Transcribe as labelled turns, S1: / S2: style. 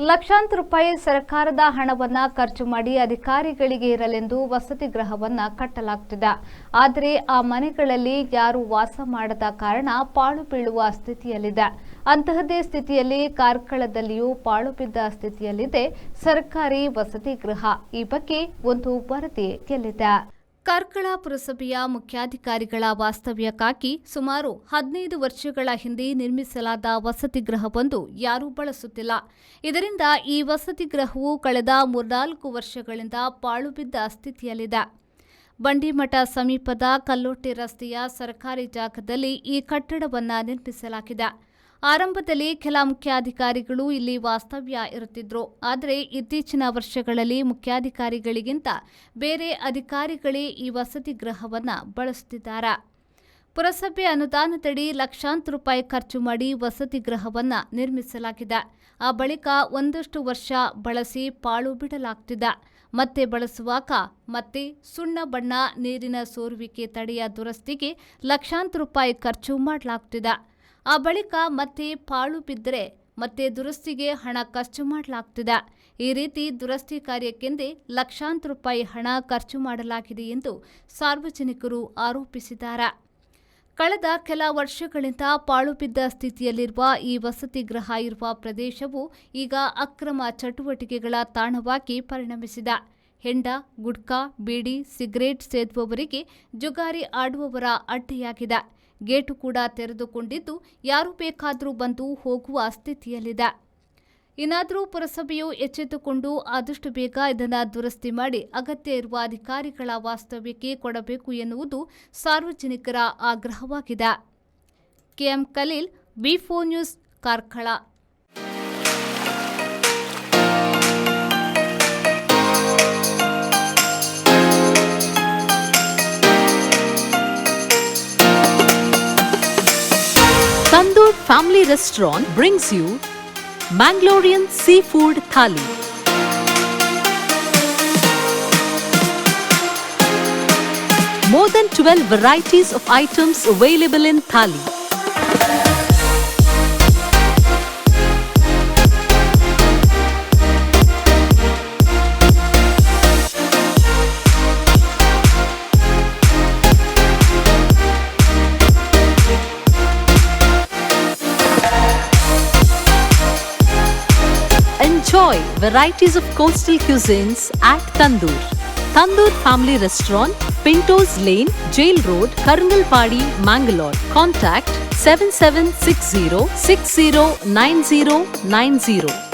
S1: ಲಕ್ಷಾಂತರ ರೂಪಾಯಿ ಸರ್ಕಾರದ ಹಣವನ್ನ ಖರ್ಚು ಮಾಡಿ ಅಧಿಕಾರಿಗಳಿಗೆ ಇರಲೆಂದು ವಸತಿ ಗೃಹವನ್ನ ಕಟ್ಟಲಾಗುತ್ತಿದೆ. ಆದರೆ ಆ ಮನೆಗಳಲ್ಲಿ ಯಾರು ವಾಸ ಮಾಡದ ಕಾರಣ ಪಾಳು ಬೀಳುವ ಸ್ಥಿತಿಯಲ್ಲಿದೆ. ಅಂತಹದೇ ಸ್ಥಿತಿಯಲ್ಲಿ ಕಾರ್ಕಳದಲ್ಲಿಯೂ ಪಾಳು ಬಿದ್ದ ಸ್ಥಿತಿಯಲ್ಲಿದೆ ಸರ್ಕಾರಿ ವಸತಿ ಗೃಹ. ಈ ಬಗ್ಗೆ ಒಂದು ವರದಿ ಎಲ್ಲಿದೆ? ಕಾರ್ಕಳ ಪುರಸಭೆಯ ಮುಖ್ಯಾಧಿಕಾರಿಗಳ ವಾಸ್ತವ್ಯಕ್ಕಾಗಿ ಸುಮಾರು 15 ವರ್ಷಗಳ ಹಿಂದೆ ನಿರ್ಮಿಸಲಾದ ವಸತಿ ಗೃಹವೊಂದು ಯಾರೂ ಬಳಸುತ್ತಿಲ್ಲ. ಇದರಿಂದ ಈ ವಸತಿ ಗೃಹವು ಕಳೆದ 3-4 ವರ್ಷಗಳಿಂದ ಪಾಳು ಬಿದ್ದ ಸ್ಥಿತಿಯಲ್ಲಿದೆ. ಬಂಡಿಮಠ ಸಮೀಪದ ಕಲ್ಲೋಟೆ ರಸ್ತೆಯ ಸರ್ಕಾರಿ ಜಾಗದಲ್ಲಿ ಈ ಕಟ್ಟಡವನ್ನು ನಿರ್ಮಿಸಲಾಗಿದೆ. ಆರಂಭದಲ್ಲಿ ಕೆಲ ಮುಖ್ಯಾಧಿಕಾರಿಗಳು ಇಲ್ಲಿ ವಾಸ್ತವ್ಯ ಇರುತ್ತಿದ್ರು. ಆದರೆ ಇತ್ತೀಚಿನ ವರ್ಷಗಳಲ್ಲಿ ಮುಖ್ಯಾಧಿಕಾರಿಗಳಿಗಿಂತ ಬೇರೆ ಅಧಿಕಾರಿಗಳೇ ಈ ವಸತಿ ಗೃಹವನ್ನು ಬಳಸುತ್ತಿದ್ದಾರೆ. ಪುರಸಭೆ ಅನುದಾನದಡಿ ಲಕ್ಷಾಂತರ ರೂಪಾಯಿ ಖರ್ಚು ಮಾಡಿ ವಸತಿ ಗೃಹವನ್ನು ನಿರ್ಮಿಸಲಾಗಿದೆ. ಆ ಬಳಿಕ ಒಂದಷ್ಟು ವರ್ಷ ಬಳಸಿ ಪಾಳು ಬಿಡಲಾಗುತ್ತಿದೆ. ಮತ್ತೆ ಬಳಸುವಾಗ ಮತ್ತೆ ಸುಣ್ಣ ಬಣ್ಣ, ನೀರಿನ ಸೋರುವಿಕೆ ತಡೆಯ ದುರಸ್ತಿಗೆ ಲಕ್ಷಾಂತರ ರೂಪಾಯಿ ಖರ್ಚು ಮಾಡಲಾಗುತ್ತಿದೆ. ಆ ಬಳಿಕ ಮತ್ತೆ ಪಾಳು ಬಿದ್ದರೆ ಮತ್ತೆ ದುರಸ್ತಿಗೆ ಹಣ ಖರ್ಚು ಮಾಡಲಾಗುತ್ತಿದೆ. ಈ ರೀತಿ ದುರಸ್ತಿ ಕಾರ್ಯಕ್ಕೆಂದೇ ಲಕ್ಷಾಂತರ ರೂಪಾಯಿ ಹಣ ಖರ್ಚು ಮಾಡಲಾಗಿದೆ ಎಂದು ಸಾರ್ವಜನಿಕರು ಆರೋಪಿಸಿದ್ದಾರೆ. ಕಳೆದ ಕೆಲ ವರ್ಷಗಳಿಂದ ಪಾಳು ಬಿದ್ದ ಸ್ಥಿತಿಯಲ್ಲಿರುವ ಈ ವಸತಿ ಗೃಹ ಇರುವ ಪ್ರದೇಶವು ಈಗ ಅಕ್ರಮ ಚಟುವಟಿಕೆಗಳ ತಾಣವಾಗಿ ಪರಿಣಮಿಸಿದೆ. ಹೆಂಡ, ಗುಟ್ಕಾ, ಬೀಡಿ, ಸಿಗರೇಟ್ ಸೇದುವವರಿಗೆ ಜುಗಾರಿ ಆಡುವವರ ಅಡ್ಡೆಯಾಗಿದೆ. ಗೇಟು ಕೂಡ ತೆರೆದುಕೊಂಡಿದ್ದು ಯಾರು ಬೇಕಾದರೂ ಬಂದು ಹೋಗುವ ಸ್ಥಿತಿಯಲ್ಲಿದೆ. ಇನ್ನಾದರೂ ಪುರಸಭೆಯು ಎಚ್ಚೆತ್ತುಕೊಂಡು ಆದಷ್ಟು ಬೇಗ ಇದನ್ನು ದುರಸ್ತಿ ಮಾಡಿ ಅಗತ್ಯ ಇರುವ ಅಧಿಕಾರಿಗಳ ವಾಸ್ತವ್ಯಕ್ಕೆ ಕೊಡಬೇಕು ಎನ್ನುವುದು ಸಾರ್ವಜನಿಕರ ಆಗ್ರಹವಾಗಿದೆ. ಕೆಎಂ ಖಲೀಲ್, ವಿ4 news, Karkala.
S2: Tandoor Family Restaurant brings you Mangalorean Seafood Thali. More than 12 varieties of items available in Thali. Enjoy varieties of coastal cuisines at Tandoor. Tandoor Family Restaurant, Pintos Lane, Jail Road, Karangalpadi, Mangalore. Contact 7760 609090.